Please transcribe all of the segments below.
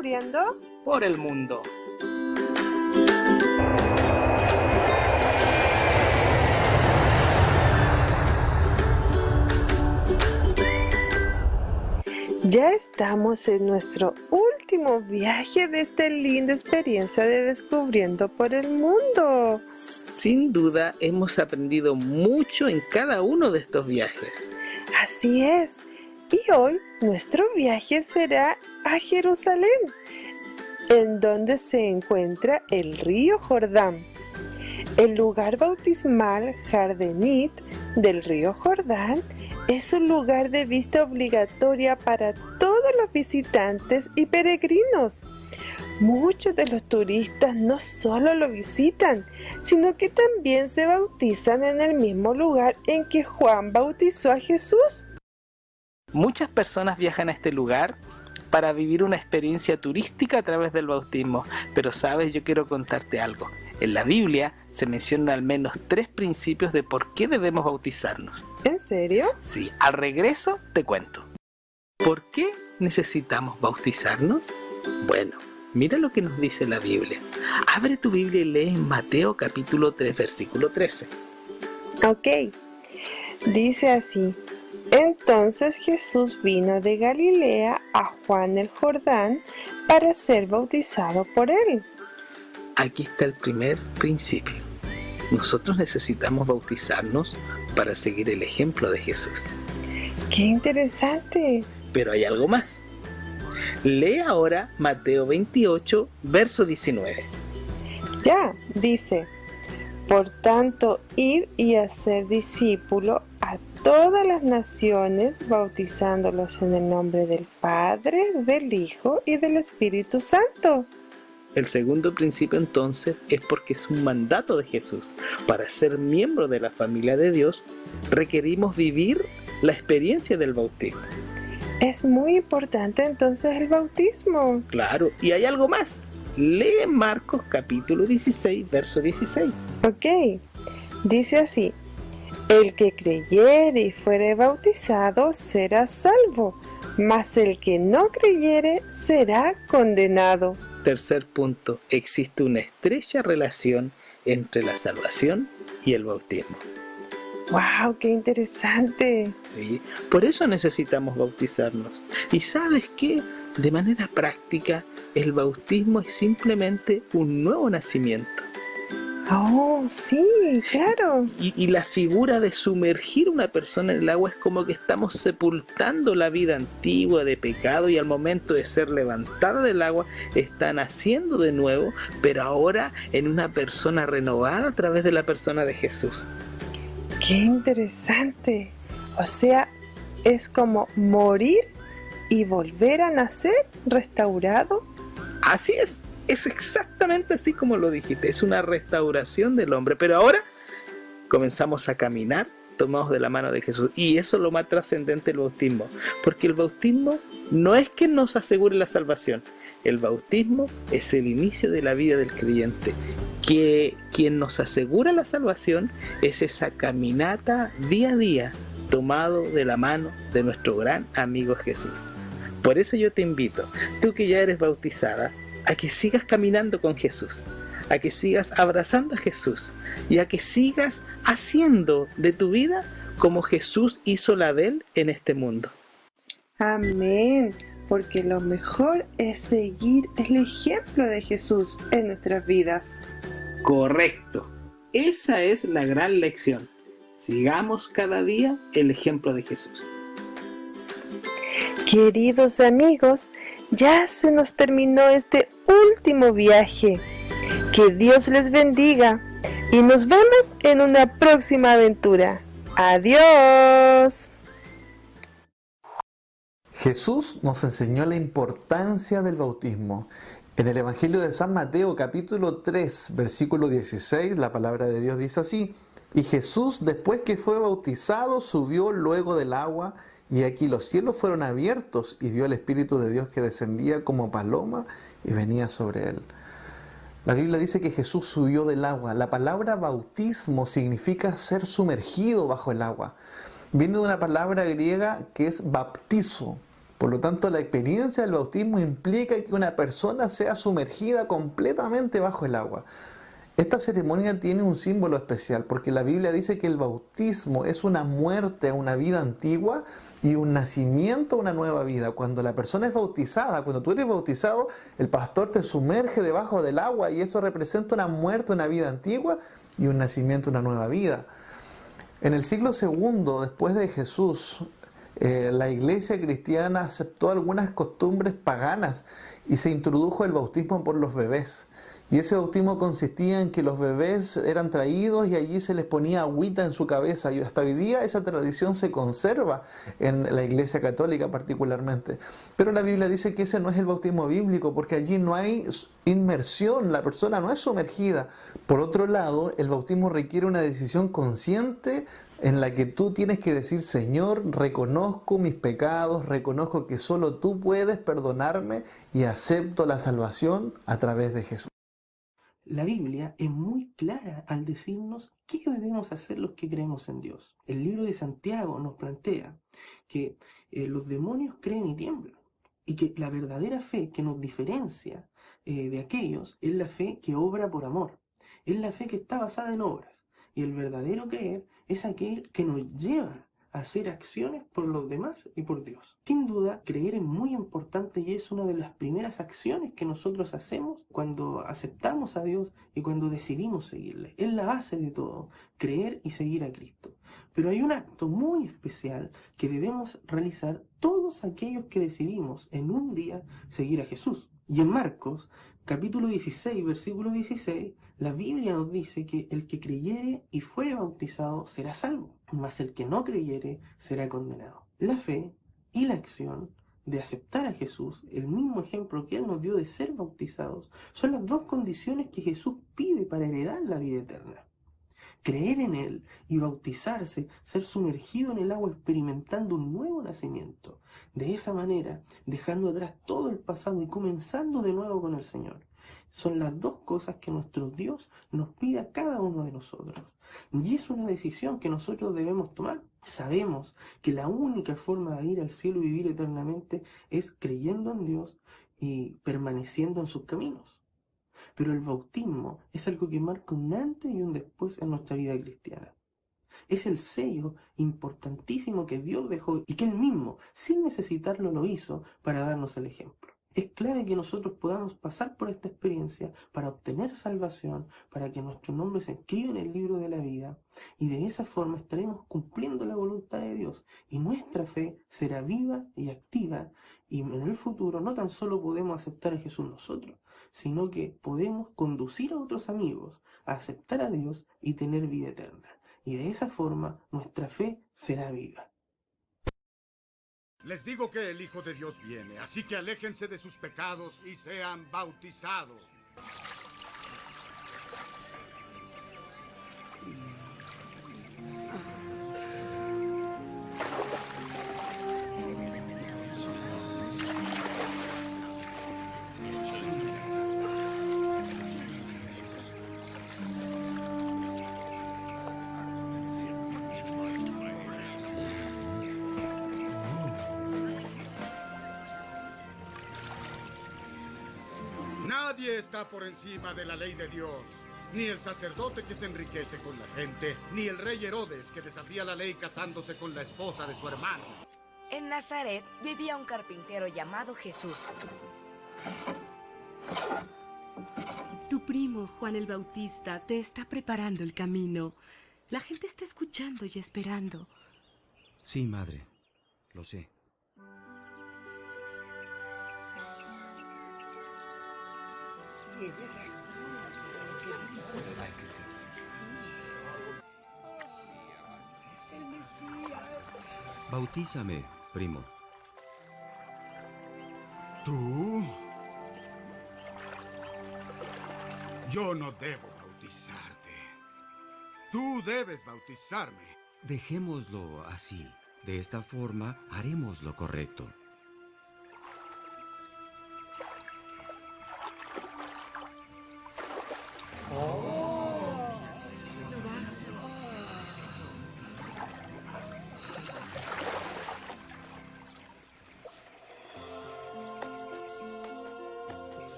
Descubriendo por el mundo. Ya estamos en nuestro último viaje de esta linda experiencia de Descubriendo por el mundo. Sin duda hemos aprendido mucho en cada uno de estos viajes. Así es. Y hoy nuestro viaje será a Jerusalén, en donde se encuentra el río Jordán. El lugar bautismal Jardenit del río Jordán es un lugar de vista obligatoria para todos los visitantes y peregrinos. Muchos de los turistas no solo lo visitan, sino que también se bautizan en el mismo lugar en que Juan bautizó a Jesús. Muchas personas viajan a este lugar para vivir una experiencia turística a través del bautismo. Pero sabes, yo quiero contarte algo. En la Biblia se mencionan al menos 3 principios de por qué debemos bautizarnos. ¿En serio? Sí, al regreso te cuento. ¿Por qué necesitamos bautizarnos? Bueno, mira lo que nos dice la Biblia. Abre tu Biblia y lee en Mateo capítulo 3, versículo 13. Ok, dice así: Entonces Jesús vino de Galilea a Juan el Jordán para ser bautizado por él. Aquí está el primer principio. Nosotros necesitamos bautizarnos para seguir el ejemplo de Jesús. ¡Qué interesante! Pero hay algo más. Lee ahora Mateo 28, verso 19. Ya, dice: Por tanto, id y hacer discípulo a todas las naciones, bautizándolos en el nombre del Padre, del Hijo y del Espíritu Santo. El segundo principio entonces es porque es un mandato de Jesús. Para ser miembro de la familia de Dios, requerimos vivir la experiencia del bautismo. Es muy importante entonces el bautismo. Claro, y hay algo más. Lee Marcos capítulo 16, verso 16. Ok, dice así: El que creyere y fuere bautizado será salvo, mas el que no creyere será condenado. Tercer punto, existe una estrecha relación entre la salvación y el bautismo. ¡Wow! ¡Qué interesante! Sí, por eso necesitamos bautizarnos. ¿Y sabes qué? De manera práctica, el bautismo es simplemente un nuevo nacimiento. ¡Oh, sí! ¡Claro! Y la figura de sumergir una persona en el agua es como que estamos sepultando la vida antigua de pecado, y al momento de ser levantada del agua está naciendo de nuevo, pero ahora en una persona renovada a través de la persona de Jesús. ¡Qué interesante! O sea, es como morir y volver a nacer restaurado. Así es exactamente así como lo dijiste, es una restauración del hombre, pero ahora comenzamos a caminar tomados de la mano de Jesús, y eso es lo más trascendente del bautismo, porque el bautismo no es que nos asegure la salvación, el bautismo es el inicio de la vida del creyente, que quien nos asegura la salvación es esa caminata día a día tomado de la mano de nuestro gran amigo Jesús. Por eso yo te invito, tú que ya eres bautizada, a que sigas caminando con Jesús, a que sigas abrazando a Jesús y a que sigas haciendo de tu vida como Jesús hizo la de él en este mundo. Amén, porque lo mejor es seguir el ejemplo de Jesús en nuestras vidas. Correcto, esa es la gran lección. Sigamos cada día el ejemplo de Jesús. Queridos amigos, ya se nos terminó este último viaje. Que Dios les bendiga y nos vemos en una próxima aventura. ¡Adiós! Jesús nos enseñó la importancia del bautismo. En el Evangelio de San Mateo, capítulo 3, versículo 16, la palabra de Dios dice así: Y Jesús, después que fue bautizado, subió luego del agua, y aquí los cielos fueron abiertos, y vio el Espíritu de Dios que descendía como paloma y venía sobre él. La Biblia dice que Jesús subió del agua. La palabra bautismo significa ser sumergido bajo el agua. Viene de una palabra griega que es baptizo. Por lo tanto, la experiencia del bautismo implica que una persona sea sumergida completamente bajo el agua. Esta ceremonia tiene un símbolo especial porque la Biblia dice que el bautismo es una muerte a una vida antigua y un nacimiento a una nueva vida. Cuando la persona es bautizada, cuando tú eres bautizado, el pastor te sumerge debajo del agua y eso representa una muerte a una vida antigua y un nacimiento a una nueva vida. En el siglo II después de Jesús, la iglesia cristiana aceptó algunas costumbres paganas y se introdujo el bautismo por los bebés. Y ese bautismo consistía en que los bebés eran traídos y allí se les ponía agüita en su cabeza. Y hasta hoy día esa tradición se conserva en la Iglesia Católica particularmente. Pero la Biblia dice que ese no es el bautismo bíblico porque allí no hay inmersión, la persona no es sumergida. Por otro lado, el bautismo requiere una decisión consciente en la que tú tienes que decir: Señor, reconozco mis pecados, reconozco que solo tú puedes perdonarme y acepto la salvación a través de Jesús. La Biblia es muy clara al decirnos qué debemos hacer los que creemos en Dios. El libro de Santiago nos plantea que los demonios creen y tiemblan, y que la verdadera fe que nos diferencia de aquellos es la fe que obra por amor, es la fe que está basada en obras, y el verdadero creer es aquel que nos lleva a hacer acciones por los demás y por Dios. Sin duda, creer es muy importante y es una de las primeras acciones que nosotros hacemos cuando aceptamos a Dios y cuando decidimos seguirle. Es la base de todo, creer y seguir a Cristo. Pero hay un acto muy especial que debemos realizar todos aquellos que decidimos en un día seguir a Jesús. Y en Marcos, capítulo 16, versículo 16, la Biblia nos dice que el que creyere y fuere bautizado será salvo, mas el que no creyere será condenado. La fe y la acción de aceptar a Jesús, el mismo ejemplo que Él nos dio de ser bautizados, son las dos condiciones que Jesús pide para heredar la vida eterna. Creer en Él y bautizarse, ser sumergido en el agua experimentando un nuevo nacimiento. De esa manera, dejando atrás todo el pasado y comenzando de nuevo con el Señor. Son las dos cosas que nuestro Dios nos pide a cada uno de nosotros. Y es una decisión que nosotros debemos tomar. Sabemos que la única forma de ir al cielo y vivir eternamente es creyendo en Dios y permaneciendo en sus caminos. Pero el bautismo es algo que marca un antes y un después en nuestra vida cristiana. Es el sello importantísimo que Dios dejó y que Él mismo, sin necesitarlo, lo hizo para darnos el ejemplo. Es clave que nosotros podamos pasar por esta experiencia para obtener salvación, para que nuestro nombre se inscriba en el libro de la vida, y de esa forma estaremos cumpliendo la voluntad de Dios y nuestra fe será viva y activa, y en el futuro no tan solo podemos aceptar a Jesús nosotros, sino que podemos conducir a otros amigos a aceptar a Dios y tener vida eterna, y de esa forma nuestra fe será viva. Les digo que el Hijo de Dios viene, así que aléjense de sus pecados y sean bautizados. Nadie está por encima de la ley de Dios. Ni el sacerdote que se enriquece con la gente, ni el rey Herodes que desafía la ley casándose con la esposa de su hermano. En Nazaret vivía un carpintero llamado Jesús. Tu primo, Juan el Bautista, te está preparando el camino. La gente está escuchando y esperando. Sí, madre, lo sé. Ay, que sí. Bautízame, primo. ¿Tú? Yo no debo bautizarte. Tú debes bautizarme. Dejémoslo así. De esta forma haremos lo correcto.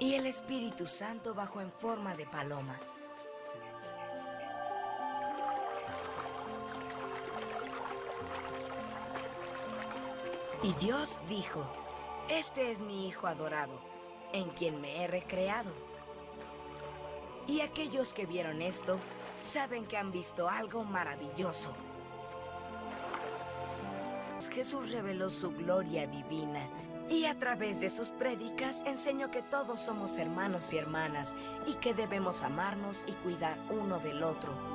y el Espíritu Santo bajó en forma de paloma. Y Dios dijo: este es mi Hijo adorado, en quien me he recreado. Y aquellos que vieron esto saben que han visto algo maravilloso. Jesús reveló su gloria divina y a través de sus prédicas enseñó que todos somos hermanos y hermanas y que debemos amarnos y cuidar uno del otro.